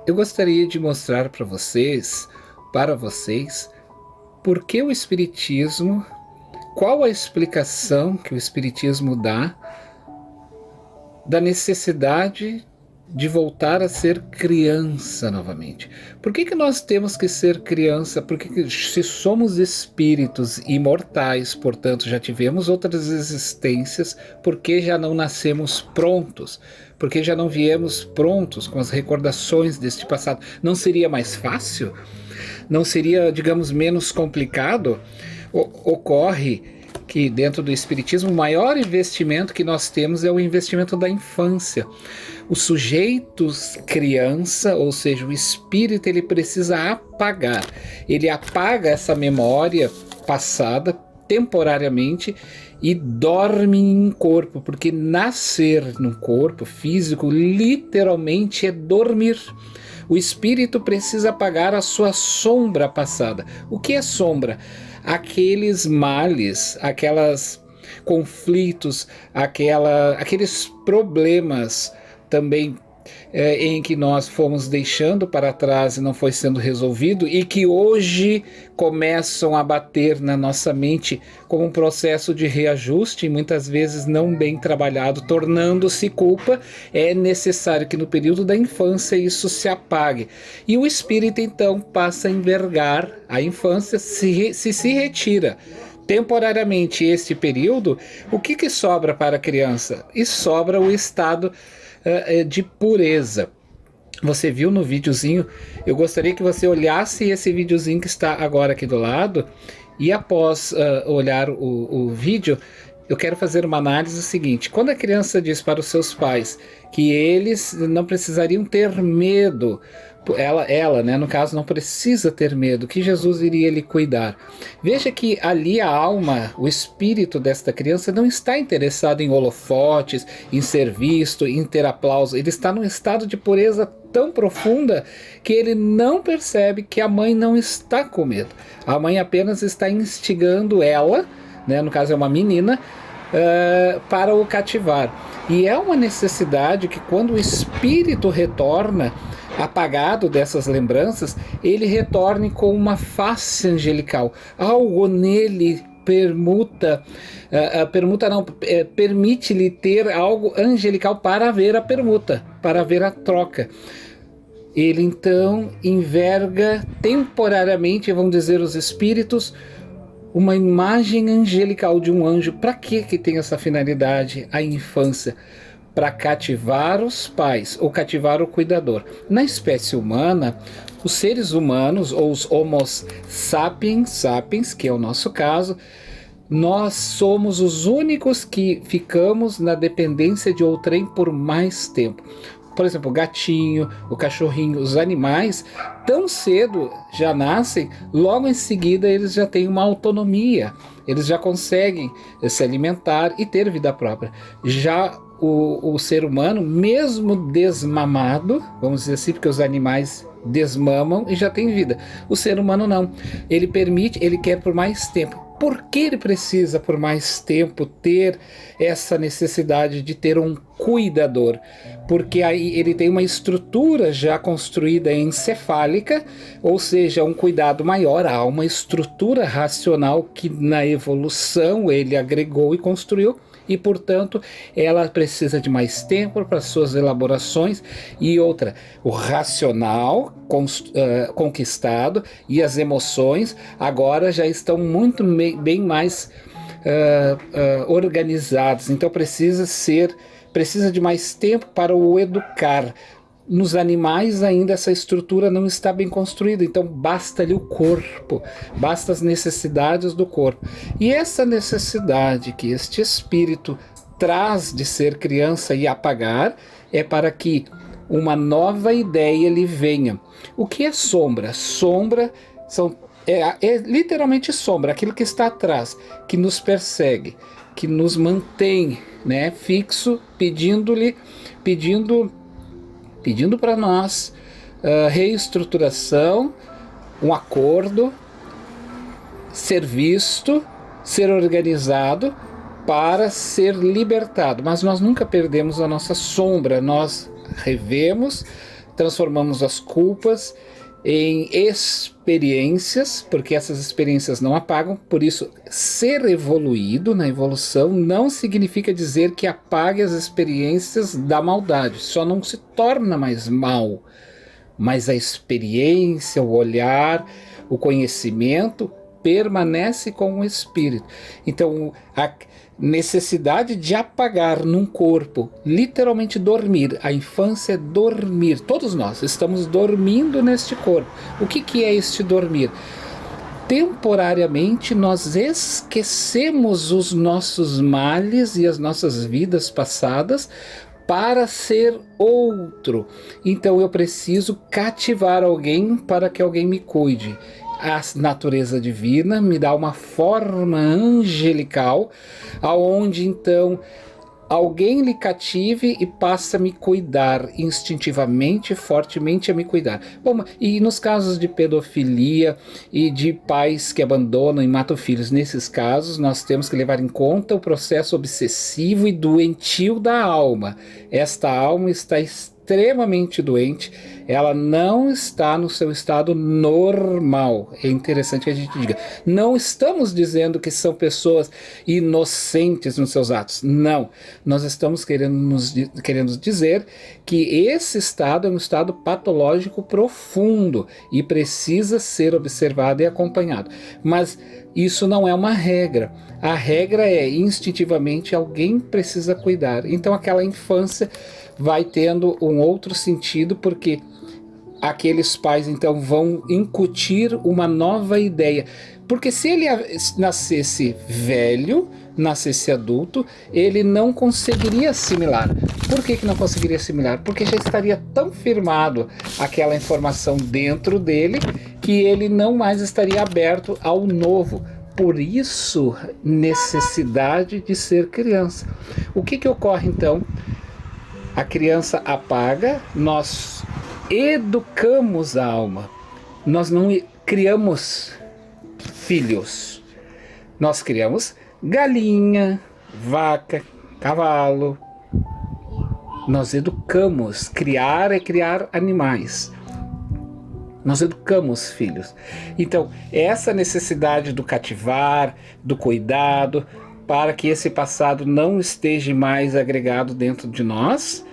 Eu gostaria de mostrar para vocês, por que o Espiritismo, qual a explicação que o Espiritismo dá da necessidade de voltar a ser criança novamente. Por que nós temos que ser criança? Porque se somos espíritos imortais, portanto já tivemos outras existências, por que já não nascemos prontos? Por que já não viemos prontos com as recordações deste passado? Não seria mais fácil? Não seria, digamos, menos complicado? Ocorre que dentro do Espiritismo o maior investimento que nós temos é o investimento da infância. O sujeito criança, ou seja, o espírito, ele precisa apagar. Ele apaga essa memória passada temporariamente e dorme em corpo, porque nascer num corpo físico literalmente é dormir. O espírito precisa apagar a sua sombra passada. O que é sombra? Aqueles males, aquelas conflitos, aqueles problemas também em que nós fomos deixando para trás e não foi sendo resolvido e que hoje começam a bater na nossa mente como um processo de reajuste, muitas vezes não bem trabalhado, tornando-se culpa. É necessário que no período da infância isso se apague. E o espírito então passa a envergar a infância, se retira temporariamente este período. O que sobra para a criança? E sobra o estado de pureza. Você viu no videozinho? Eu gostaria que você olhasse esse videozinho que está agora aqui do lado, e após olhar o vídeo, eu quero fazer uma análise seguinte. Quando a criança diz para os seus pais que eles não precisariam ter medo, ela, né, no caso, não precisa ter medo, que Jesus iria lhe cuidar. Veja que ali a alma, o espírito desta criança não está interessado em holofotes, em ser visto, em ter aplauso. Ele está num estado de pureza tão profunda que ele não percebe que a mãe não está com medo. A mãe apenas está instigando ela, né, no caso é uma menina, para o cativar. E é uma necessidade que quando o espírito retorna, apagado dessas lembranças, ele retorne com uma face angelical. Algo nele permite-lhe ter algo angelical para ver a permuta, para ver a troca. Ele então enverga temporariamente, vamos dizer, os espíritos, uma imagem angelical de um anjo. Para que tem essa finalidade? A infância. Para cativar os pais ou cativar o cuidador. Na espécie humana, os seres humanos, ou os Homo sapiens, que é o nosso caso, nós somos os únicos que ficamos na dependência de outrem por mais tempo. Por exemplo, o gatinho, o cachorrinho, os animais, tão cedo já nascem, logo em seguida eles já têm uma autonomia, eles já conseguem se alimentar e ter vida própria. Já o ser humano, mesmo desmamado, vamos dizer assim, porque os animais desmamam e já tem vida. O ser humano não. Ele quer por mais tempo. Por que ele precisa por mais tempo ter essa necessidade de ter um cuidador? Porque aí ele tem uma estrutura já construída encefálica, ou seja, um cuidado maior. Há uma estrutura racional que na evolução ele agregou e construiu, e portanto ela precisa de mais tempo para suas elaborações. E outra, o racional conquistado e as emoções agora já estão muito bem mais organizados, então precisa de mais tempo para o educar. Nos animais ainda essa estrutura não está bem construída, então basta-lhe o corpo, basta as necessidades do corpo. E essa necessidade que este espírito traz de ser criança e apagar é para que uma nova ideia lhe venha. O que é sombra? Sombra é literalmente sombra, aquilo que está atrás, que nos persegue, que nos mantém, né, fixo, pedindo para nós reestruturação, um acordo, ser visto, ser organizado para ser libertado. Mas nós nunca perdemos a nossa sombra, nós revemos, transformamos as culpas em experiências, porque essas experiências não apagam. Por isso, ser evoluído na evolução não significa dizer que apague as experiências da maldade, só não se torna mais mal, mas a experiência, o olhar, o conhecimento permanece com o espírito. Então, a necessidade de apagar num corpo, literalmente dormir, a infância é dormir, todos nós estamos dormindo neste corpo. O que é este dormir? Temporariamente nós esquecemos os nossos males e as nossas vidas passadas para ser outro. Então eu preciso cativar alguém para que alguém me cuide. A natureza divina me dá uma forma angelical, aonde então alguém lhe cative e passa a me cuidar instintivamente, fortemente a me cuidar. Bom, e nos casos de pedofilia e de pais que abandonam e matam filhos, nesses casos nós temos que levar em conta o processo obsessivo e doentio da alma. Esta alma está extremamente doente, ela não está no seu estado normal. É interessante que a gente diga, não estamos dizendo que são pessoas inocentes nos seus atos, não, nós estamos querendo dizer que esse estado é um estado patológico profundo e precisa ser observado e acompanhado, mas isso não é uma regra. A regra é, instintivamente, alguém precisa cuidar. Então aquela infância vai tendo um outro sentido, porque aqueles pais então vão incutir uma nova ideia. Porque se ele nascesse velho, nascesse adulto, ele não conseguiria assimilar. Por que não conseguiria assimilar? Porque já estaria tão firmado aquela informação dentro dele que ele não mais estaria aberto ao novo. Por isso, necessidade de ser criança. O que ocorre então? A criança apaga, nós educamos a alma. Nós não criamos filhos. Nós criamos galinha, vaca, cavalo. Nós educamos. Criar é criar animais. Nós educamos filhos. Então, essa necessidade do cativar, do cuidado, para que esse passado não esteja mais agregado dentro de nós,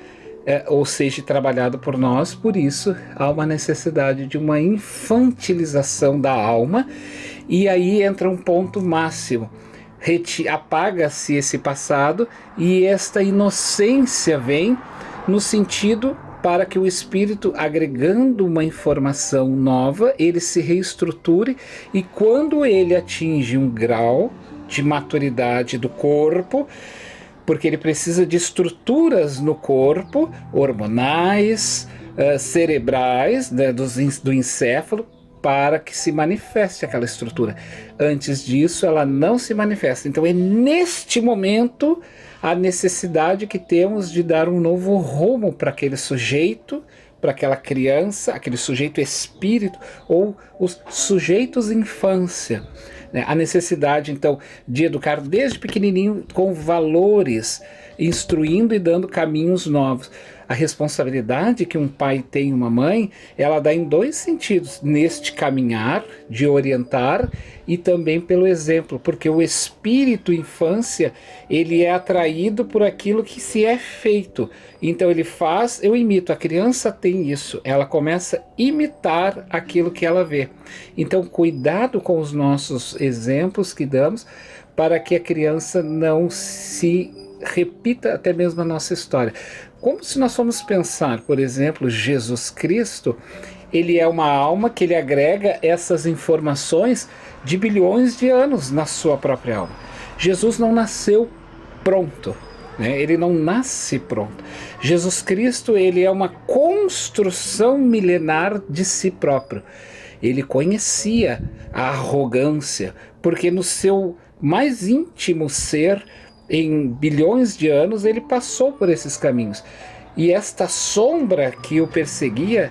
ou seja, trabalhado por nós. Por isso, há uma necessidade de uma infantilização da alma, e aí entra um ponto máximo. Apaga-se esse passado e esta inocência vem no sentido para que o espírito, agregando uma informação nova, ele se reestruture, e quando ele atinge um grau de maturidade do corpo, porque ele precisa de estruturas no corpo, hormonais, cerebrais, né, do encéfalo, para que se manifeste aquela estrutura. Antes disso, ela não se manifesta. Então é neste momento a necessidade que temos de dar um novo rumo para aquele sujeito, para aquela criança, aquele sujeito espírito, ou os sujeitos infância. A necessidade, então, de educar desde pequenininho com valores, instruindo e dando caminhos novos. A responsabilidade que um pai tem, uma mãe, ela dá em dois sentidos: neste caminhar, de orientar, e também pelo exemplo, porque o espírito infância, ele é atraído por aquilo que se é feito. Então ele faz, eu imito. A criança tem isso, ela começa a imitar aquilo que ela vê. Então cuidado com os nossos exemplos que damos, para que a criança não se repita até mesmo a nossa história. Como se nós formos pensar, por exemplo, Jesus Cristo, ele é uma alma que ele agrega essas informações de bilhões de anos na sua própria alma. Jesus não nasceu pronto, né? Ele não nasce pronto. Jesus Cristo, ele é uma construção milenar de si próprio. Ele conhecia a arrogância, porque no seu mais íntimo ser, em bilhões de anos, ele passou por esses caminhos. E esta sombra que o perseguia,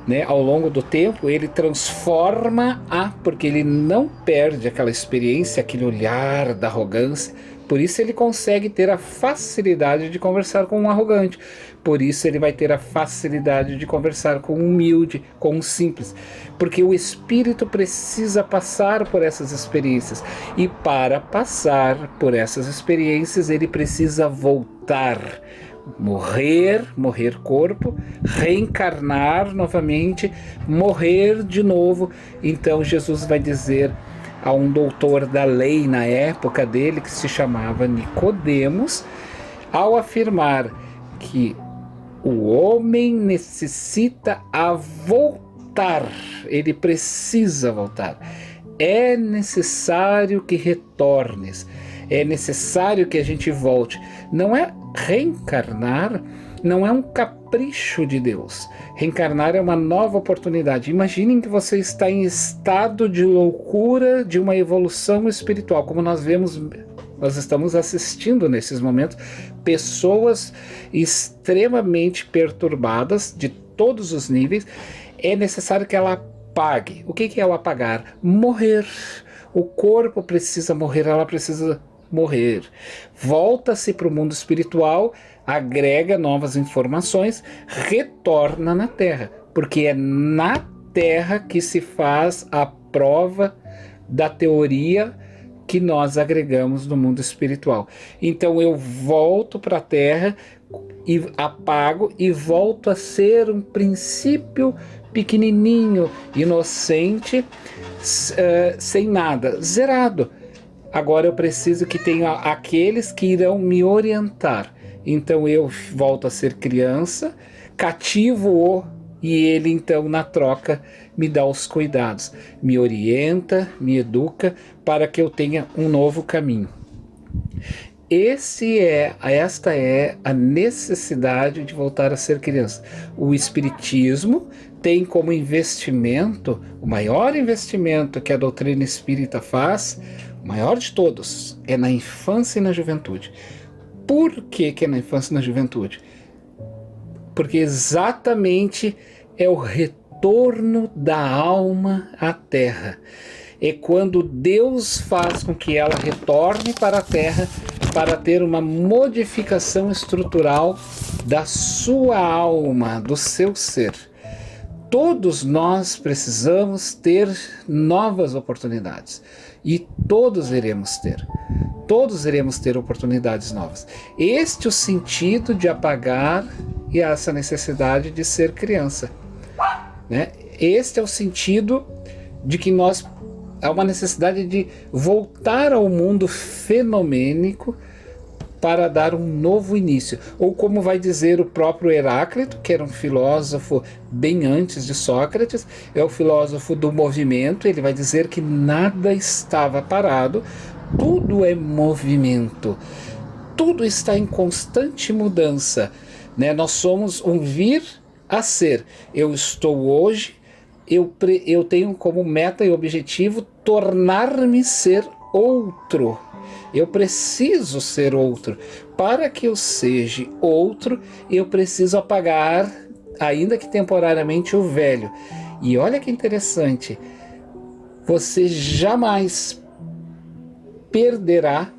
né, ao longo do tempo, ele transforma porque ele não perde aquela experiência, aquele olhar da arrogância, Por isso ele consegue ter a facilidade de conversar com um arrogante. Por isso ele vai ter a facilidade de conversar com um humilde, com um simples. Porque o espírito precisa passar por essas experiências. E para passar por essas experiências, ele precisa voltar. Morrer corpo, reencarnar novamente, morrer de novo. Então Jesus vai dizer a um doutor da lei na época dele, que se chamava Nicodemos, ao afirmar que o homem necessita voltar, ele precisa voltar. É necessário que retornes, é necessário que a gente volte. Não é reencarnar, não é um capricho de Deus. Reencarnar é uma nova oportunidade. Imaginem que você está em estado de loucura de uma evolução espiritual, como nós vemos, nós estamos assistindo nesses momentos, pessoas extremamente perturbadas de todos os níveis. É necessário que ela apague. O que é o apagar? Morrer. O corpo precisa morrer, ela precisa morrer. Volta-se para o mundo espiritual, agrega novas informações, retorna na Terra, porque é na Terra que se faz a prova da teoria que nós agregamos no mundo espiritual. Então eu volto para a Terra e apago e volto a ser um princípio pequenininho, inocente, sem nada, zerado. Agora eu preciso que tenha aqueles que irão me orientar. Então eu volto a ser criança, cativo-o, e ele então na troca me dá os cuidados, me orienta, me educa para que eu tenha um novo caminho. Esta é a necessidade de voltar a ser criança. O Espiritismo tem como investimento, o maior investimento que a doutrina espírita faz, o maior de todos, é na infância e na juventude. Por que é na infância e na juventude? Porque exatamente é o retorno da alma à Terra. É quando Deus faz com que ela retorne para a Terra para ter uma modificação estrutural da sua alma, do seu ser. Todos nós precisamos ter novas oportunidades e todos iremos ter oportunidades novas. Este é o sentido de apagar e essa necessidade de ser criança, né? Este é o sentido de que há uma necessidade de voltar ao mundo fenomênico para dar um novo início. Ou como vai dizer o próprio Heráclito, que era um filósofo bem antes de Sócrates, é o filósofo do movimento. Ele vai dizer que nada estava parado, tudo é movimento, tudo está em constante mudança, né? Nós somos um vir a ser. Eu estou hoje, eu tenho como meta e objetivo tornar-me ser outro. Eu preciso ser outro. Para que eu seja outro, eu preciso apagar, ainda que temporariamente, o velho. E olha que interessante, você jamais perderá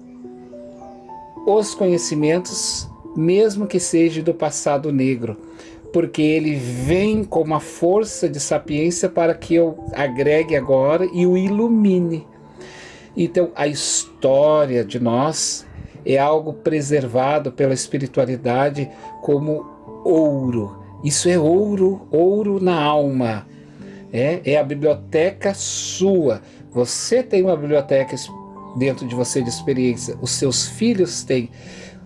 os conhecimentos, mesmo que seja do passado negro, porque ele vem com uma força de sapiência para que eu agregue agora e o ilumine. Então a história de nós é algo preservado pela espiritualidade como ouro. Isso é ouro, ouro na alma. É a biblioteca sua. Você tem uma biblioteca dentro de você de experiência, os seus filhos têm.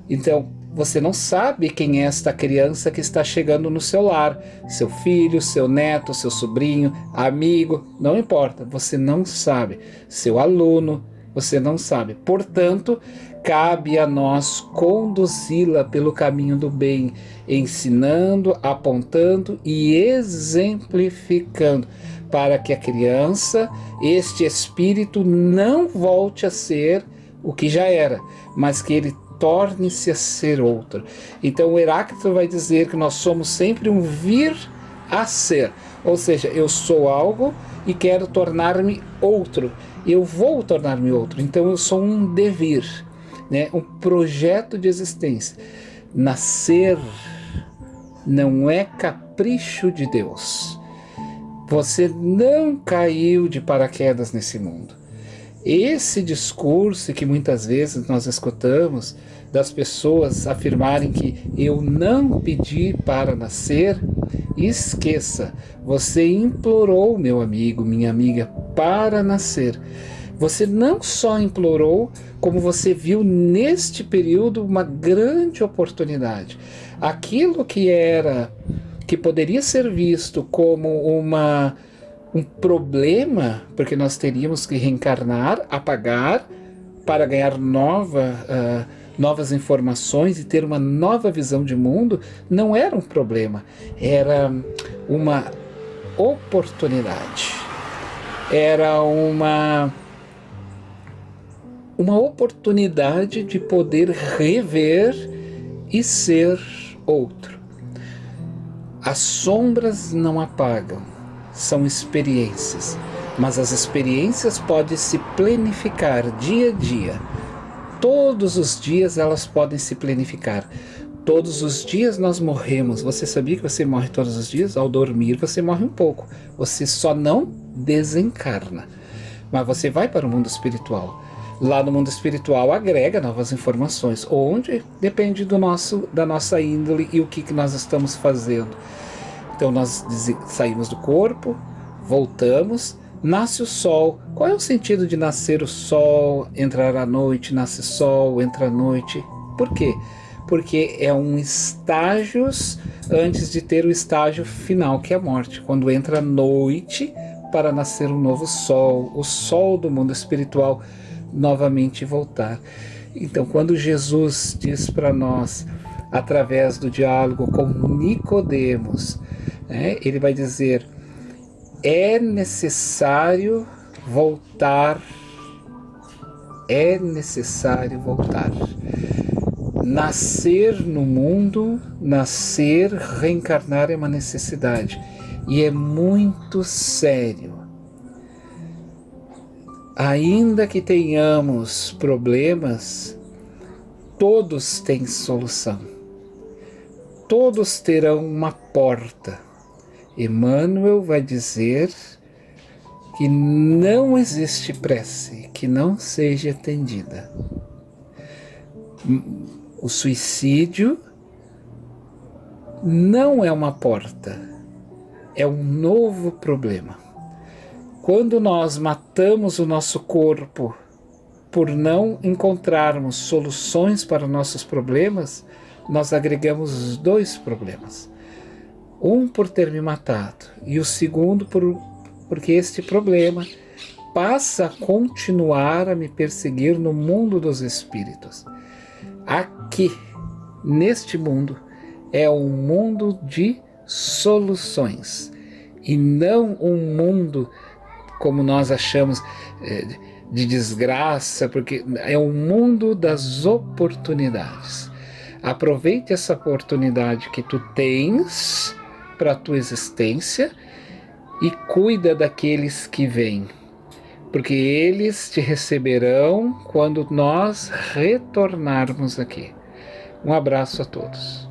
Então você não sabe quem é esta criança que está chegando no seu lar, seu filho, seu neto, seu sobrinho, amigo, não importa, você não sabe, seu aluno, você não sabe. Portanto, cabe a nós conduzi-la pelo caminho do bem, ensinando, apontando e exemplificando, para que a criança, este espírito, não volte a ser o que já era, mas que ele torne-se a ser outro. Então o Heráclito vai dizer que nós somos sempre um vir a ser, ou seja, eu sou algo e quero tornar-me outro, eu vou tornar-me outro, então eu sou um devir. né? Um projeto de existência. Nascer não é capricho de Deus. Você não caiu de paraquedas nesse mundo. Esse discurso que muitas vezes nós escutamos das pessoas afirmarem que eu não pedi para nascer, esqueça, você implorou, meu amigo, minha amiga, para nascer. Você não só implorou, como você viu neste período uma grande oportunidade. Aquilo que poderia ser visto como um problema, porque nós teríamos que reencarnar, apagar, para ganhar novas informações e ter uma nova visão de mundo, não era um problema, era uma oportunidade. Era uma oportunidade de poder rever e ser outro. As sombras não apagam, são experiências, mas as experiências podem se planificar dia a dia. Todos os dias elas podem se planificar. Todos os dias nós morremos. Você sabia que você morre todos os dias? Ao dormir você morre um pouco. Você só não desencarna. Mas você vai para o mundo espiritual. Lá no mundo espiritual agrega novas informações. Onde? Depende da nossa índole e o que nós estamos fazendo. Então nós saímos do corpo, voltamos, nasce o sol. Qual é o sentido de nascer o sol, entrar a noite, nasce sol, entra a noite? Por quê? Porque é um estágio antes de ter o estágio final, que é a morte. Quando entra a noite para nascer um novo sol, o sol do mundo espiritual novamente voltar. Então, quando Jesus diz para nós, através do diálogo com Nicodemos, ele vai dizer: é necessário voltar, é necessário voltar. Nascer no mundo, nascer, reencarnar é uma necessidade, e é muito sério. Ainda que tenhamos problemas, todos têm solução. Todos terão uma porta. Emmanuel vai dizer que não existe prece que não seja atendida. O suicídio não é uma porta, é um novo problema. Quando nós matamos o nosso corpo por não encontrarmos soluções para nossos problemas, nós agregamos 2 problemas. Um por ter me matado e o segundo porque este problema passa a continuar a me perseguir no mundo dos espíritos. Aqui, neste mundo, é um mundo de soluções e não um mundo como nós achamos de desgraça, porque é um mundo das oportunidades. Aproveite essa oportunidade que tu tens para a tua existência e cuida daqueles que vêm, porque eles te receberão quando nós retornarmos aqui. Um abraço a todos.